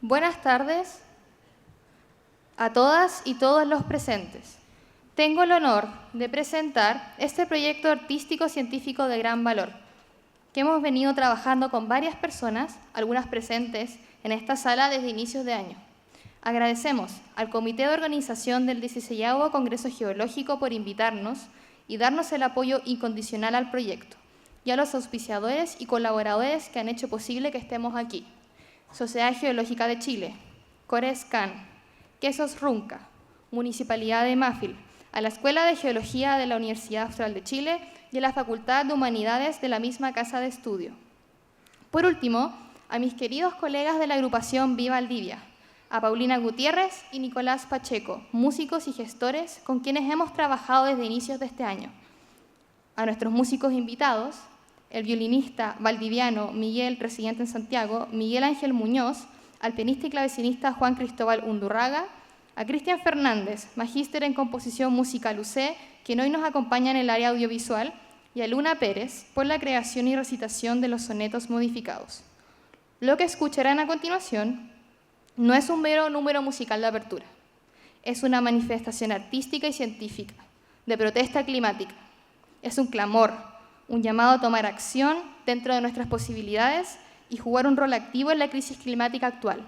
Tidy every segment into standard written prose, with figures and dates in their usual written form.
Buenas tardes a todas y todos los presentes. Tengo el honor de presentar este proyecto artístico-científico de gran valor, que hemos venido trabajando con varias personas, algunas presentes en esta sala desde inicios de año. Agradecemos al Comité de Organización del 16º Congreso Geológico por invitarnos y darnos el apoyo incondicional al proyecto, y a los auspiciadores y colaboradores que han hecho posible que estemos aquí. Sociedad Geológica de Chile, Corescan, Quesos Runca, Municipalidad de Mafil, a la Escuela de Geología de la Universidad Austral de Chile y a la Facultad de Humanidades de la misma Casa de Estudio. Por último, a mis queridos colegas de la agrupación Viva Valdivia, a Paulina Gutiérrez y Nicolás Pacheco, músicos y gestores con quienes hemos trabajado desde inicios de este año. A nuestros músicos invitados, el violinista valdiviano Miguel, residente en Santiago, Miguel Ángel Muñoz, al pianista y clavecinista Juan Cristóbal Undurraga, a Cristian Fernández, magíster en composición musical UC, quien hoy nos acompaña en el área audiovisual, y a Luna Pérez por la creación y recitación de los sonetos modificados. Lo que escucharán a continuación no es un mero número musical de apertura, es una manifestación artística y científica de protesta climática. Es un clamor, un llamado a tomar acción dentro de nuestras posibilidades y jugar un rol activo en la crisis climática actual.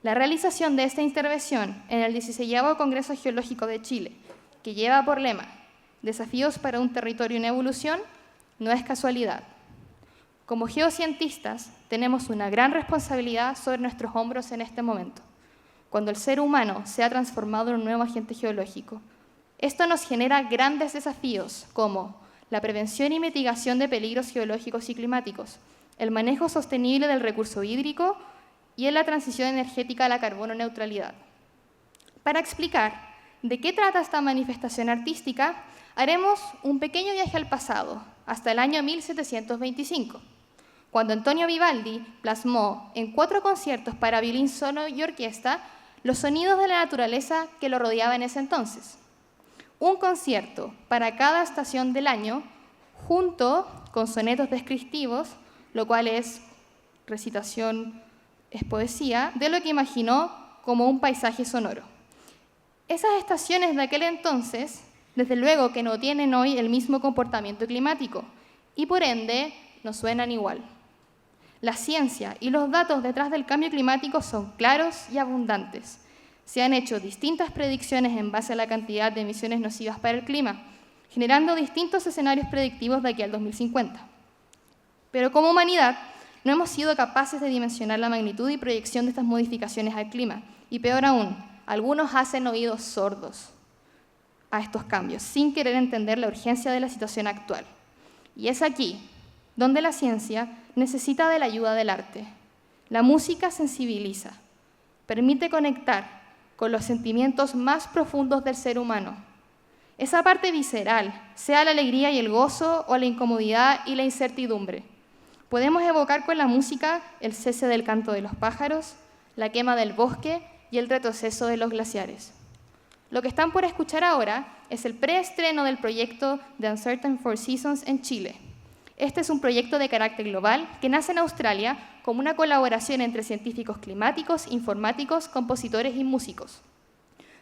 La realización de esta intervención en el 16º Congreso Geológico de Chile, que lleva por lema Desafíos para un territorio en evolución, no es casualidad. Como geocientistas, tenemos una gran responsabilidad sobre nuestros hombros en este momento, cuando el ser humano se ha transformado en un nuevo agente geológico. Esto nos genera grandes desafíos como la prevención y mitigación de peligros geológicos y climáticos, el manejo sostenible del recurso hídrico y en la transición energética a la carbono neutralidad. Para explicar de qué trata esta manifestación artística, haremos un pequeño viaje al pasado, hasta el año 1725, cuando Antonio Vivaldi plasmó en 4 conciertos para violín solo y orquesta los sonidos de la naturaleza que lo rodeaba en ese entonces. Un concierto para cada estación del año, junto con sonetos descriptivos, lo cual es recitación, es poesía, de lo que imaginó como un paisaje sonoro. Esas estaciones de aquel entonces, desde luego que no tienen hoy el mismo comportamiento climático y por ende no suenan igual. La ciencia y los datos detrás del cambio climático son claros y abundantes. Se han hecho distintas predicciones en base a la cantidad de emisiones nocivas para el clima, generando distintos escenarios predictivos de aquí al 2050. Pero como humanidad, no hemos sido capaces de dimensionar la magnitud y proyección de estas modificaciones al clima. Y peor aún, algunos hacen oídos sordos a estos cambios, sin querer entender la urgencia de la situación actual. Y es aquí donde la ciencia necesita de la ayuda del arte. La música sensibiliza, permite conectar con los sentimientos más profundos del ser humano. Esa parte visceral, sea la alegría y el gozo o la incomodidad y la incertidumbre. Podemos evocar con la música el cese del canto de los pájaros, la quema del bosque y el retroceso de los glaciares. Lo que están por escuchar ahora es el preestreno del proyecto The Uncertain Four Seasons en Chile. Este es un proyecto de carácter global que nace en Australia como una colaboración entre científicos climáticos, informáticos, compositores y músicos,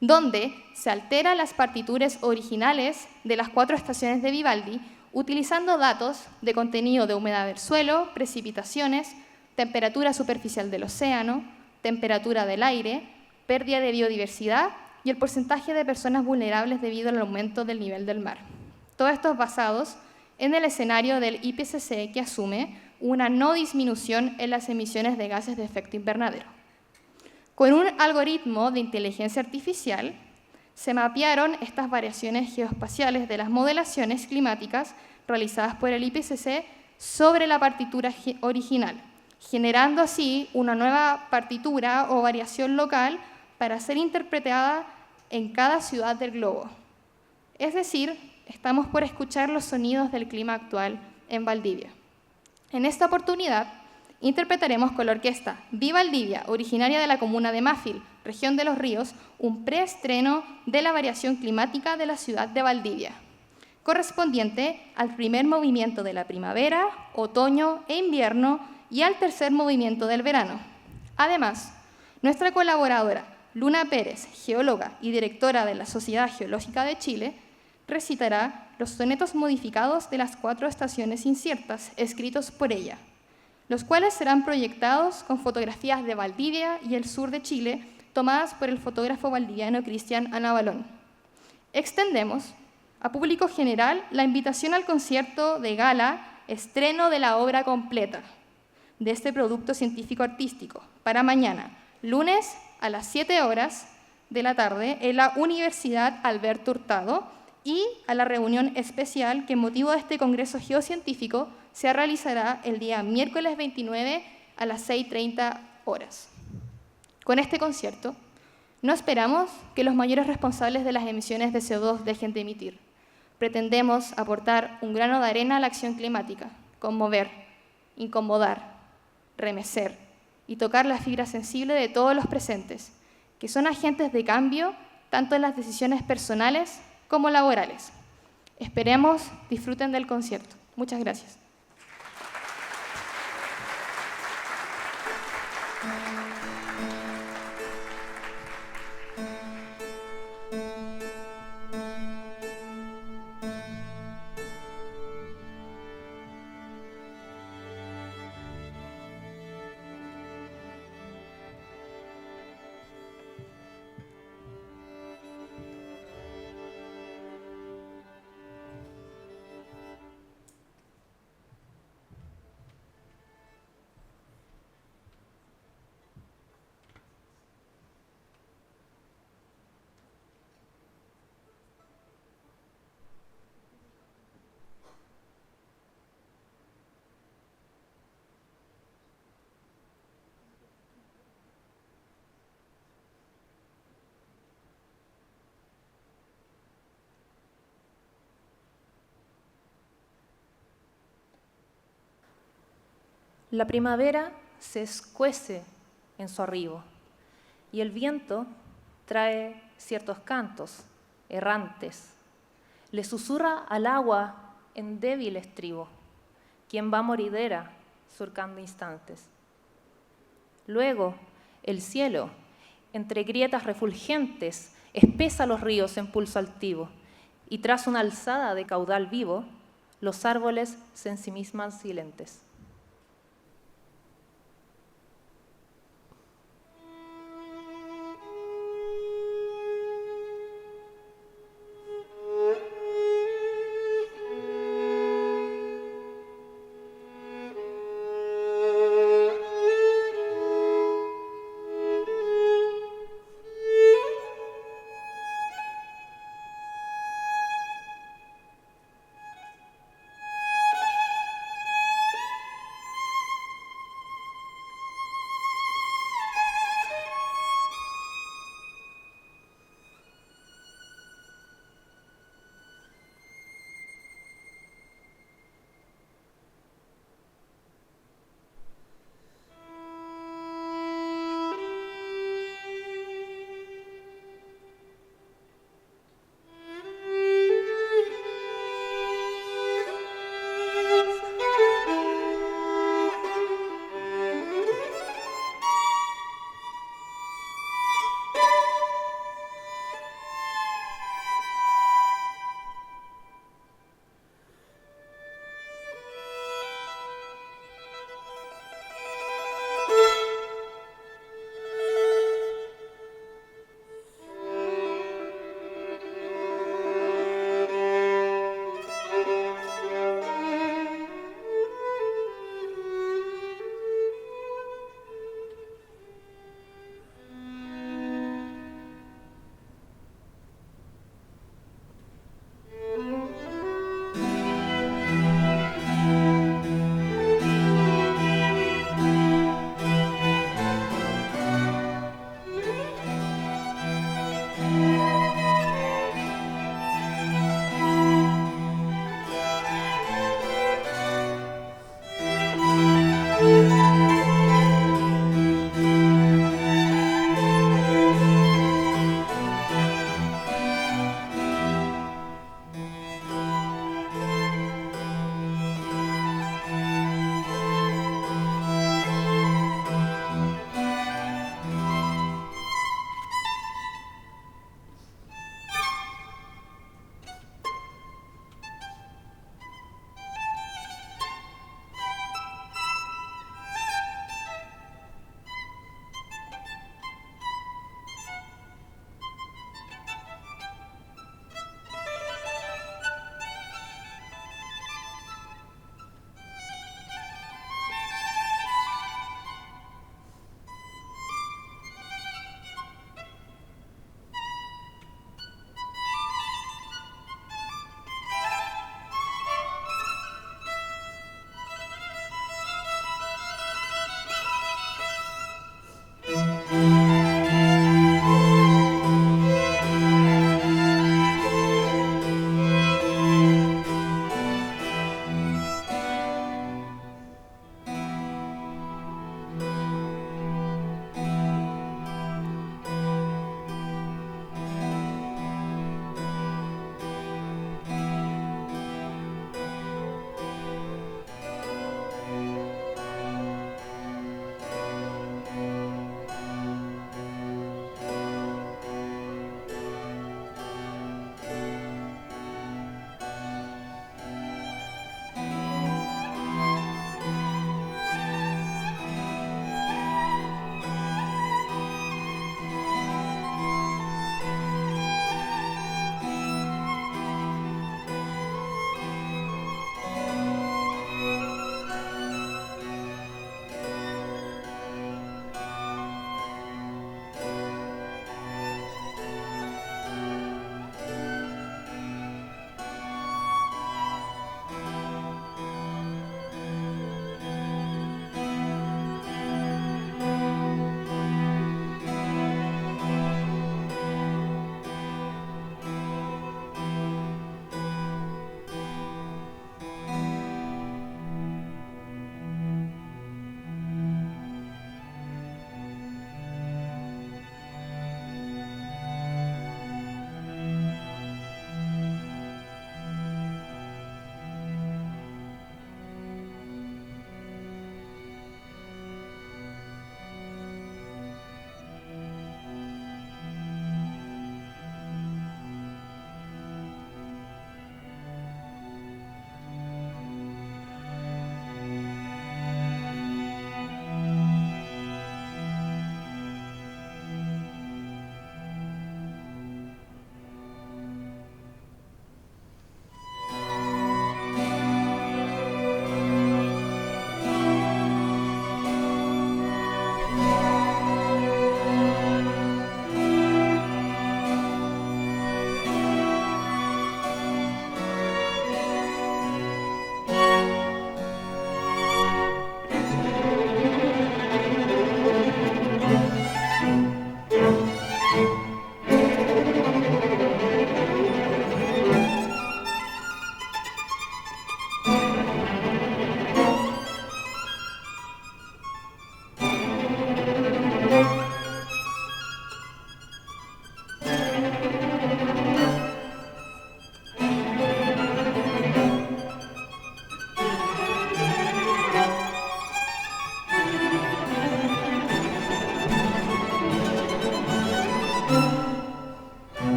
donde se alteran las partituras originales de las 4 estaciones de Vivaldi, utilizando datos de contenido de humedad del suelo, precipitaciones, temperatura superficial del océano, temperatura del aire, pérdida de biodiversidad y el porcentaje de personas vulnerables debido al aumento del nivel del mar. Todos estos basados en el escenario del IPCC, que asume una no disminución en las emisiones de gases de efecto invernadero. Con un algoritmo de inteligencia artificial, se mapearon estas variaciones geoespaciales de las modelaciones climáticas realizadas por el IPCC sobre la partitura original, generando así una nueva partitura o variación local para ser interpretada en cada ciudad del globo. Es decir, estamos por escuchar los sonidos del clima actual en Valdivia. En esta oportunidad, interpretaremos con la orquesta Viva Valdivia, originaria de la comuna de Mafil, región de Los Ríos, un preestreno de la variación climática de la ciudad de Valdivia, correspondiente al primer movimiento de la primavera, otoño e invierno y al tercer movimiento del verano. Además, Nuestra colaboradora, Luna Pérez, geóloga y directora de la Sociedad Geológica de Chile, recitará los sonetos modificados de las 4 estaciones inciertas, escritos por ella, los cuales serán proyectados con fotografías de Valdivia y el sur de Chile, tomadas por el fotógrafo valdiviano Cristian Anabalón. Extendemos a público general la invitación al concierto de gala estreno de la obra completa de este producto científico-artístico para mañana, lunes a las 7 horas de la tarde en la Universidad Alberto Hurtado, y a la reunión especial que en motivo de este Congreso Geocientífico se realizará el día miércoles 29 a las 6:30 horas. Con este concierto, no esperamos que los mayores responsables de las emisiones de CO2 dejen de emitir. Pretendemos aportar un grano de arena a la acción climática, conmover, incomodar, remecer y tocar la fibra sensible de todos los presentes, que son agentes de cambio tanto en las decisiones personales como laborales. Esperemos disfruten del concierto. Muchas gracias. La primavera se escuece en su arribo y el viento trae ciertos cantos errantes. Le susurra al agua en débil estribo, quien va moridera surcando instantes. Luego, el cielo, entre grietas refulgentes, espesa los ríos en pulso altivo, y tras una alzada de caudal vivo, los árboles se ensimisman silentes.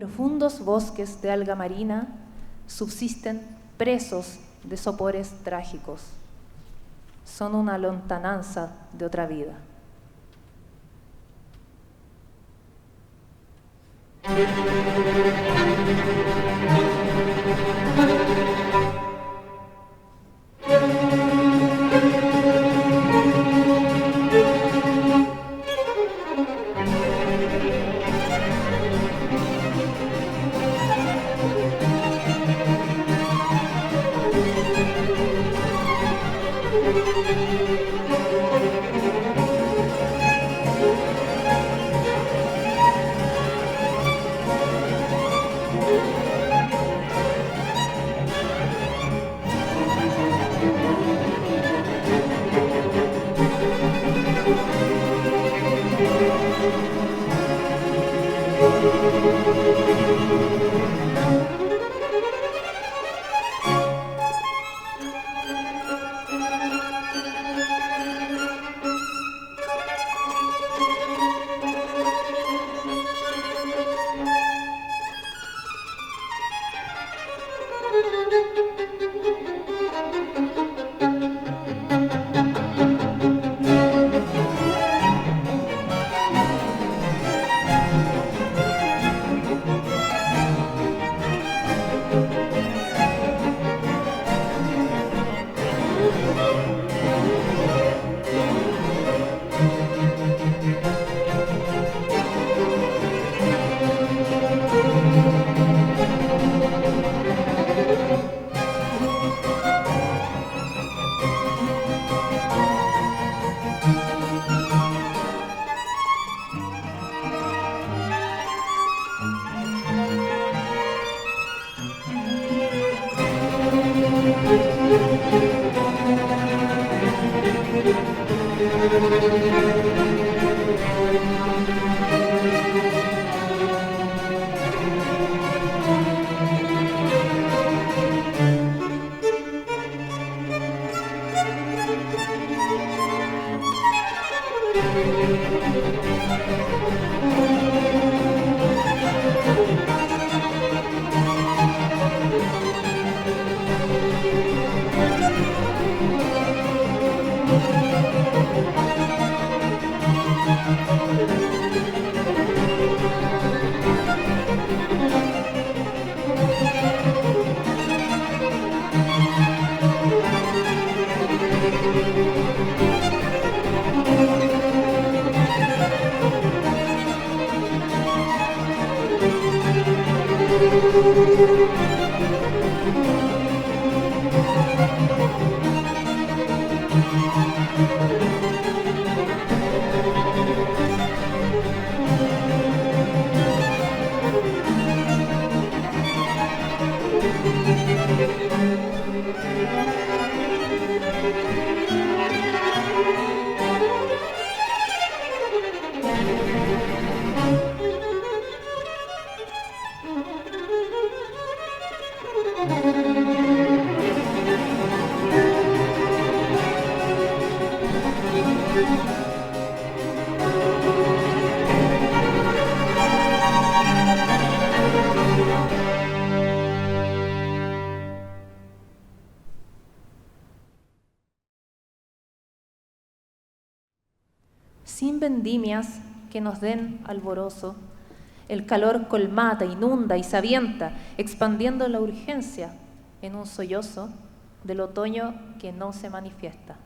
profundos bosques de alga marina subsisten presos de sopores trágicos. Son una lontananza de otra vida. Sin vendimias que nos den alborozo, el calor colmata, inunda y se avienta, expandiendo la urgencia en un sollozo del otoño que no se manifiesta.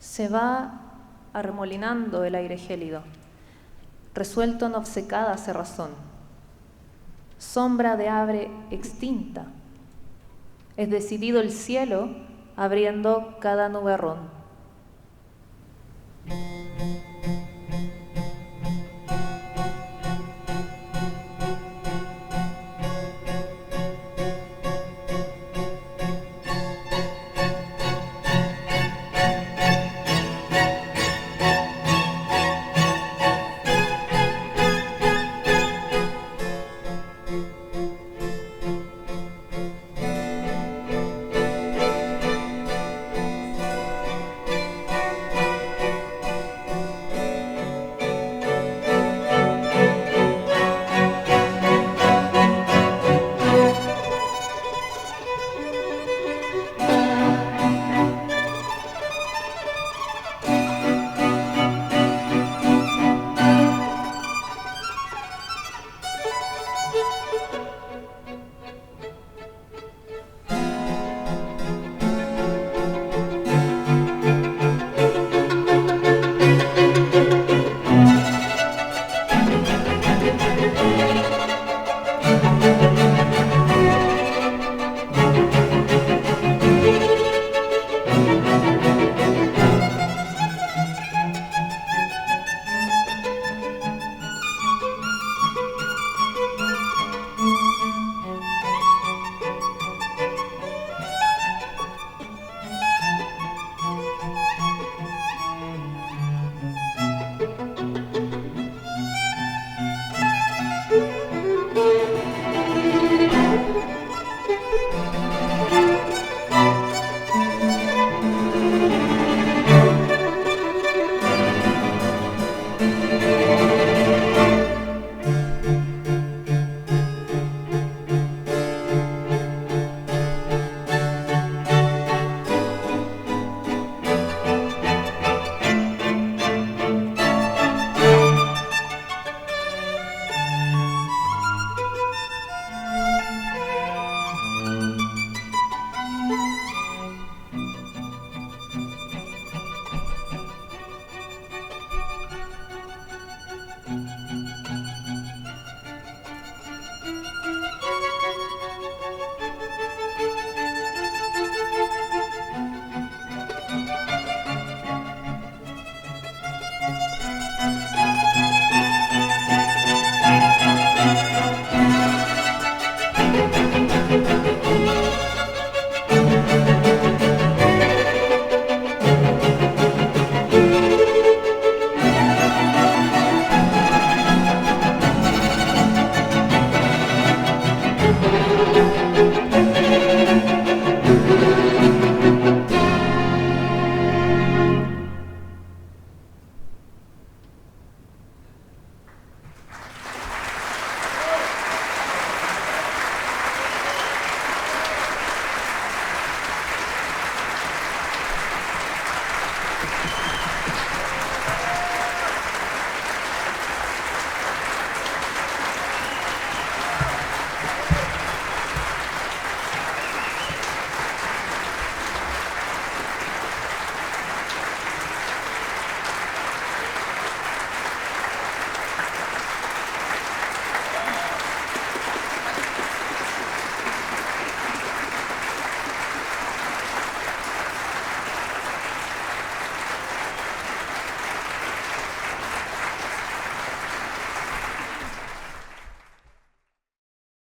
Se va arremolinando el aire gélido, resuelto en obcecada cerrazón, sombra de ave extinta. Es decidido el cielo abriendo cada nubarrón.